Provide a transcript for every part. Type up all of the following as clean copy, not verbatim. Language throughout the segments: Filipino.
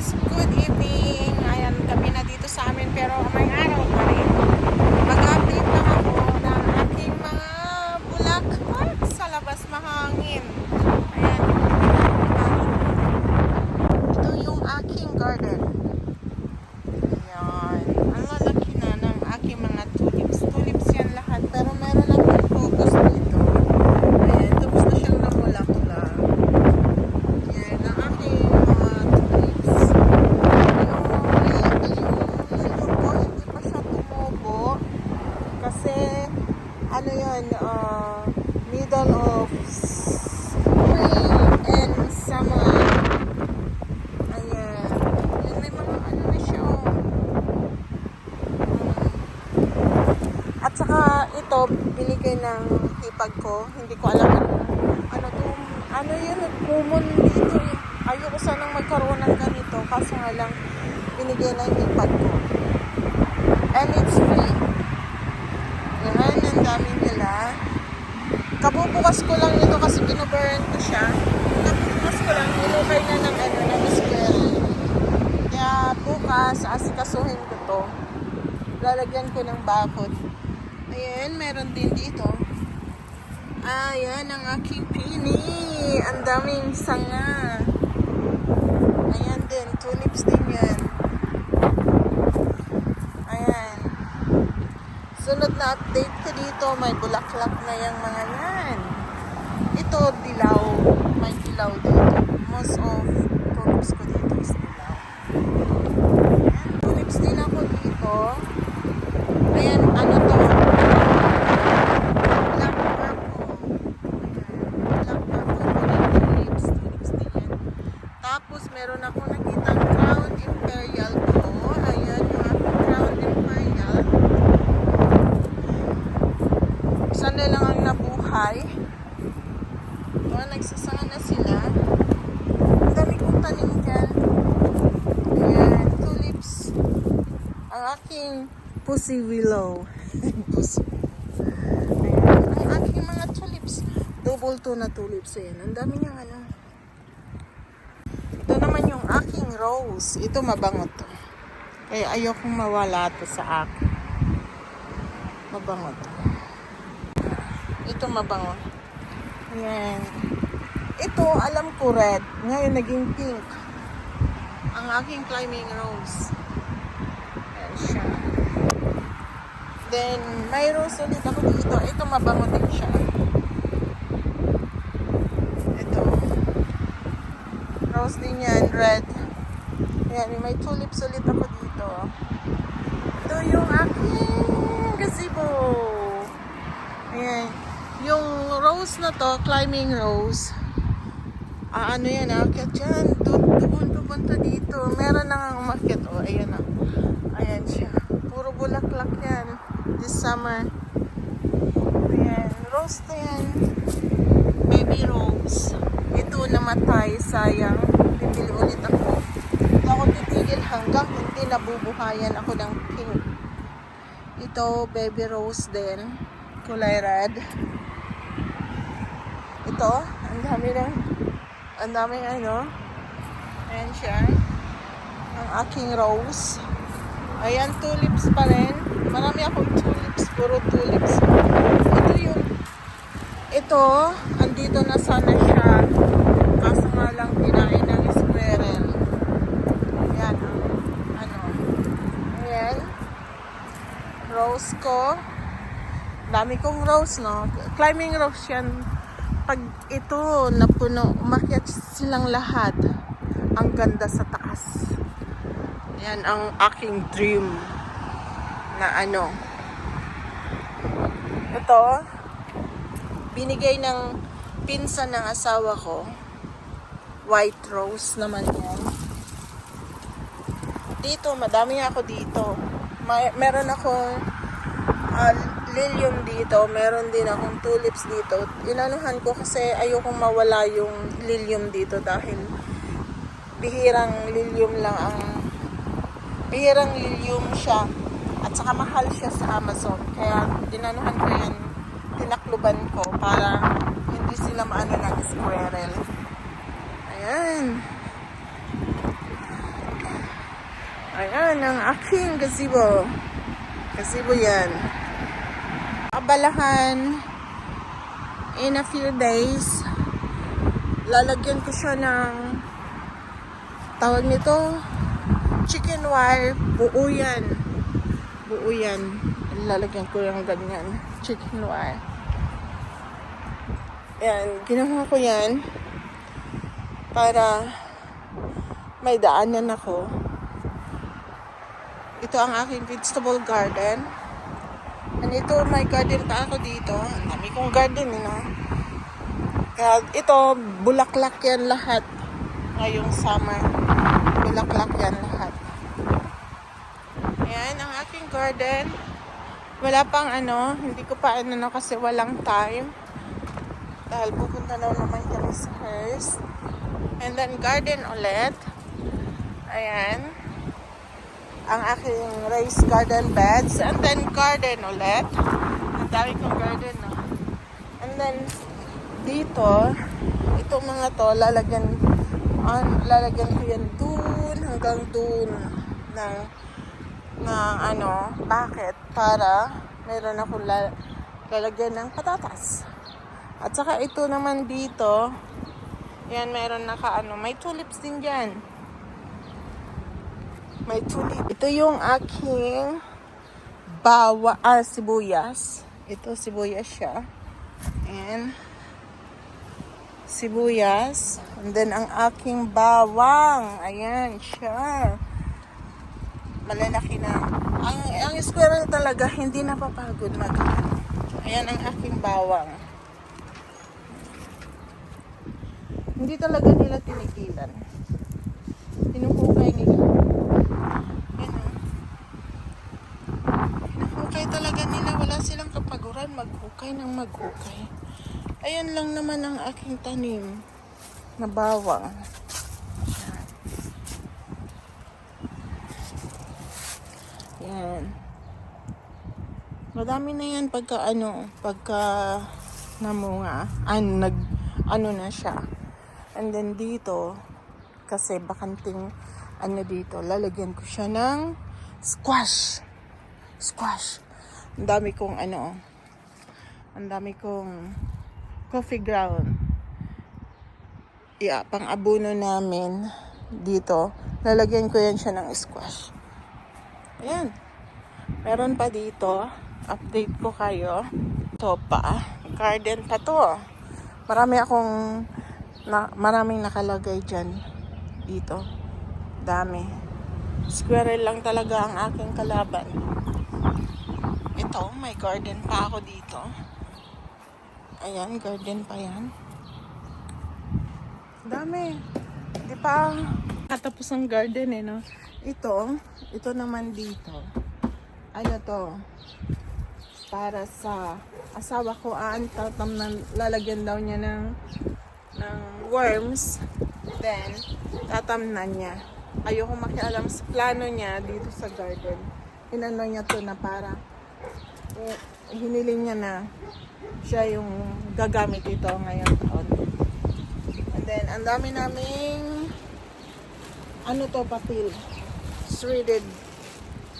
guys, good evening. Ayan, gabi na dito sa amin pero may araw pa rin. Mag-update lang ako ng aking mga bulaklak sa labas, mahangin. Ayan. Ito yung aking garden. Ayan. Ang lalaki na ng aking mga tulips. Tulips yan lahat pero meron akong focus dito. Ayan, tapos na siyang namula-mula. Ayan, ang aking mga tulips. Hindi pa siya tumubo. Kasi, ano yan, middle of spring and summer. Ayan. Yan, may mga ano na siya. At saka, ito, binigay ng hipag ko. Hindi ko alam ano to. Ano yun, common dito eh. Ayoko sanang magkaroon ng ganito. Kaso nga lang, binigay ng hipag ko. And it's free. Yan, ang dami nila. Kabubukas ko lang ito kasi binuburn ko siya. Kabubukas ko lang, nilukay na ng ano, ng square. Kaya bukas, asikasuhin ko to. Lalagyan ko ng bakod. Ayan, meron din dito. Ayan, ang aking pini. Ang daming sanga. Ayan din, tulips din yan. Ayan. Sunod na update ko dito, may bulaklak na yung mga yan. Ito, dilaw. May dilaw dito. Most of tulips ko dito is dilaw. Ayan, tulips din ako dito. Ayan, ano to? Black purple. Ayan, black purple. Tulips din yan. Tapos, meron ako nakitang Crown Imperial ko. Ayan, yung aking Crown Imperial. Sana lang ang nabuhay. Nagsasanga na sila. Ang dami kong tanim dyan. Ayan, tulips. Ang aking pussy willow. Pussy. Ayan, ang aking mga tulips. Double to na tulips. Ayan, ang dami niyang ano. Ito naman yung aking rose. Ito mabango to. Kaya ayokong mawala to sa akin. Mabango to. Ito mabango. Ayan. Ito, alam ko red. Ngayon naging pink. Ang aking climbing rose. Ayan siya. Then, may rose ulit ako dito. Ito mabango din siya. Ito. Rose din yan, red. Ayan, may tulips ulit ako dito. Ito yung aking gazebo. Ayan. Yung rose na to, climbing rose. Ano yan, aakyat dyan. Doon pupunta dito. Meron na nga umakyat. O, ayan na. Ayan siya. Puro bulaklak yan. This summer. Ayan. Rose na yan. Baby rose. Ito namatay. Sayang. Bibili ulit ako. Hindi ako titigil hanggang hindi nabubuhayan ako ng pink. Ito, baby rose din. Kulay red. Ito, ang daming ano. Ayan siya. Ang aking rose. Ayan, tulips pa rin. Marami akong tulips, puro tulips. Ito, andito na sana siya. Kaso nga lang kinain ng squirrel. Ayan, ano. Ayan. Rose ko. Dami kong rose, no? Climbing rose yan. Pag ito napuno, umakyat silang lahat. Ang ganda sa taas. Yan ang aking dream na ano. Ito, binigay ng pinsan ng asawa ko. White rose naman yan. Dito, madami ako dito. Meron akong lilium dito, meron din akong tulips dito. Inanuhan ko kasi ayokong mawala yung lilium dito dahil bihirang lilium siya at saka mahal siya sa Amazon. Kaya inanuhan ko yan, tinakluban ko para hindi sila maano ng squirrel. Ayan. Ayan ang aking gazebo. Gazebo yan. Abalahan in a few days. Lalagyan ko siya ng tawag nito chicken wire. Buo yan. Buo yan. Lalagyan ko yung ganyan. Chicken wire. Yan. Ginawa ko yan para may daanan ako. Ito ang aking vegetable garden. And ito, may garden pa ako dito. Ang dami kong garden, you know. Kaya ito, bulaklak yan lahat. Ngayong summer, bulaklak yan lahat. Ayan, ang aking garden. Wala pang hindi ko pa kasi walang time. Dahil pupunta na naman kami sa Hearst. And then garden ulit. Ayan. Ang aking raised garden beds. And then garden ulit. Ang dami kong garden, no? And then dito, itong mga to, lalagyan ko yan dun hanggang dun bakit? Para meron akong lalagyan ng patatas. At saka ito naman dito, yan meron may tulips din dyan. May tulip. Ito yung aking sibuyas. Ito sibuyas siya. And sibuyas. And then ang aking bawang. Ayan siya. Malalaki na. Ang squirrel talaga hindi napapagod Ayan ang aking bawang. Hindi talaga nila tinigilan. Hinuhukay nila. Yan o. Hinuhukay talaga nila. Wala silang kapaguran. Maghukay ng maghukay. Ayan lang naman ang aking tanim na bawang. Yan. Madami na yan pagka namunga. Na siya. And then dito, kasi bakanting dito, lalagyan ko siya ng squash. Squash. Ang dami kong coffee ground. Pang abono namin dito. Lalagyan ko yan siya ng squash. Ayan. Meron pa dito. Update ko kayo. Ito pa. Garden pa to. Maraming nakalagay dyan. Dito. Dami. Squirrel lang talaga ang aking kalaban. Ito, may garden pa ako dito. Ayan, garden pa yan. Dami. Di pa katapos ang garden no? Ito naman dito. To? Para sa asawa ko, lalagyan daw niya ng worms. Then, tatamnan niya. Ayoko makialam sa plano niya dito sa garden. Niya to na para hiniling niya na siya yung gagamit ito ngayong taon. And then, ang dami naming papel. Shredded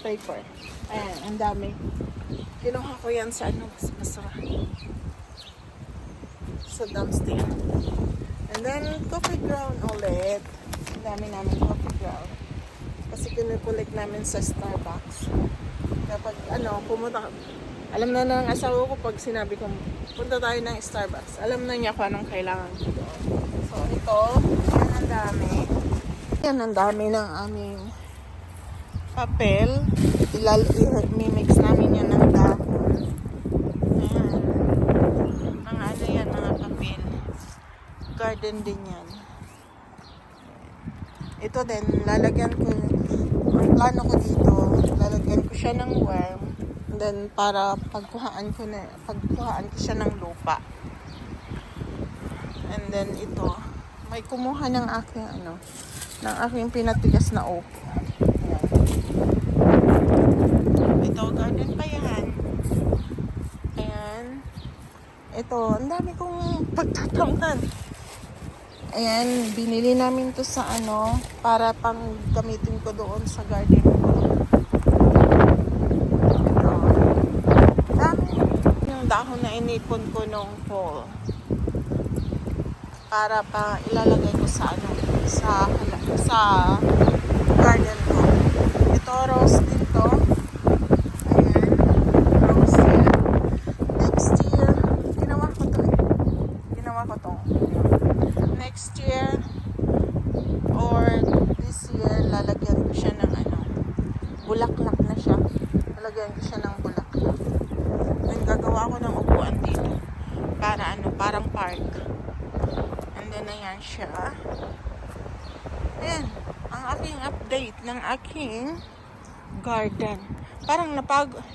paper. Ayan, ang dami. Kinuha ko yan sa sa dumpster. And then, coffee ground ulit. Ang dami namin coffee ground. Kasi kinukulik namin sa Starbucks. Kapag pumunta, alam na ng asawa ko pag sinabi ko, punta tayo ng Starbucks. Alam na niya kung anong kailangan ko doon. So, ito, yan ang dami. Yan ang dami ng aming papel. I-mix namin yan ng dahon. Ayan. Mga papel. Garden din yan. Ito din, lalagyan ko, ang plano ko dito, lalagyan ko siya ng worm. And then, para pagkuhaan ko siya ng lupa. And then, ito, may kumuha ng aking pinatigas na upo. Ito, garden pa yan. Ayan. Ito, ang dami kong pagtatamnan. Ayan, binili namin to sa ano, para pang gamitin ko doon sa garden ko. Ito. Dami. Yung dahon na inipon ko nung fall. Para pa ilalagay ko sa ano, sa garden ko. Ito, rose din to. Ayan, rose yan. Next year, ginawa ko to eh. Ginawa ko to. Next year or this year, lalagyan ko siya ng ano, bulaklak na siya. Lalagyan ko siya ng bulaklak. Then gagawa ko ng upuan dito. Para ano, parang park. And then ayan siya. Ayan, ang aking update ng aking garden. Parang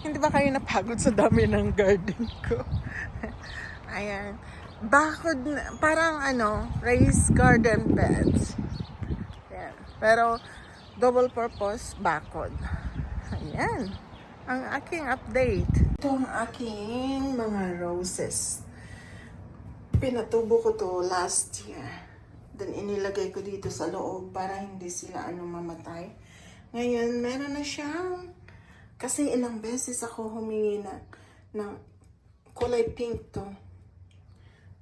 hindi ba kayo napagod sa dami ng garden ko? Ayan. Bakod, parang ano, raised garden beds. Ayan. Pero, double purpose, bakod. Ayan. Ang aking update. Ito ang aking mga roses. Pinatubo ko to last year. Then, inilagay ko dito sa loob para hindi sila mamatay. Ngayon, meron na siyang, kasi ilang beses ako humingi ng kulay pink to.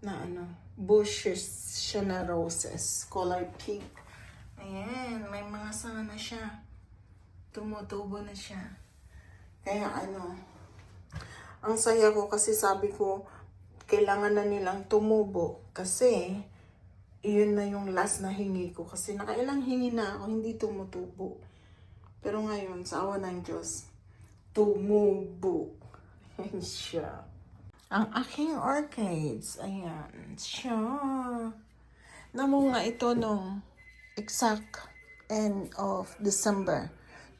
Na bushes siya na roses. Color pink. Ayan, may mga sanga na siya. Tumutubo na siya. Kaya ang saya ko kasi sabi ko, kailangan na nilang tumubo. Kasi, iyon na yung last na hingi ko. Kasi nakailang hingi na ako, hindi tumutubo. Pero ngayon, sa awa ng Diyos, tumubo. Ayan siya. Ang aking orchids, ayan siya. Namunga ito nung exact end of December.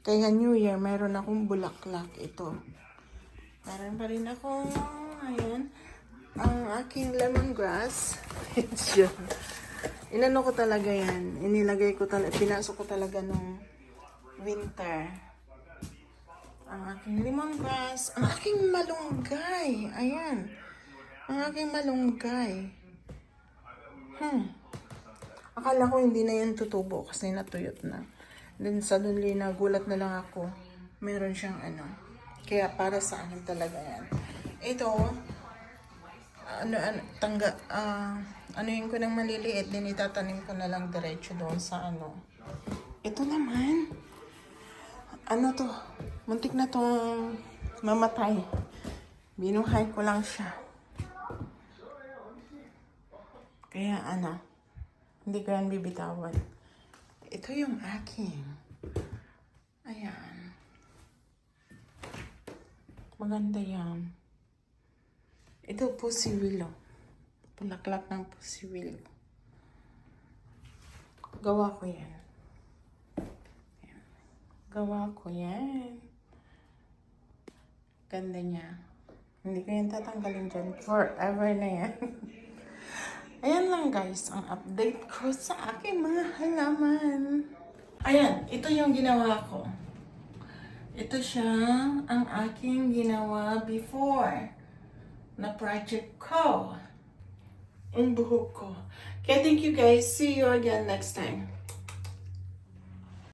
Kaya New Year, meron akong bulaklak ito. Meron pa rin ako, ayan, ang aking lemongrass. Ayan siya. Inano ko talaga yan. Inilagay ko talaga, pinasok ko talaga nung winter. Ang aking lemongrass, ang aking malunggay. Ayan. Ang aking malunggay. Akala ko hindi na yan tutubo kasi natuyot na. Then suddenly nagulat na lang ako. Meron siyang Kaya para sa akin talaga yan. Ito, anuhin ko ng maliliit, din itatanim ko na lang diretso doon sa Ito naman, to, muntik na tong mamatay. Binuhay ko lang siya. Kaya hindi ko yan bibitawan. Ito yung aking. Ayan. Maganda yan. Ito pussy willow. Bulaklak ng pussy willow. Gawa ko yan. Gawa ko yan. Ganda niya. Hindi ko yan tatanggalin dyan. Forever na yan. Ayan lang guys, ang update ko sa aking mga halaman. Ayan, ito yung ginawa ko. Ito siya ang aking ginawa before na project ko. Ang buhok ko. Okay, thank you guys. See you again next time.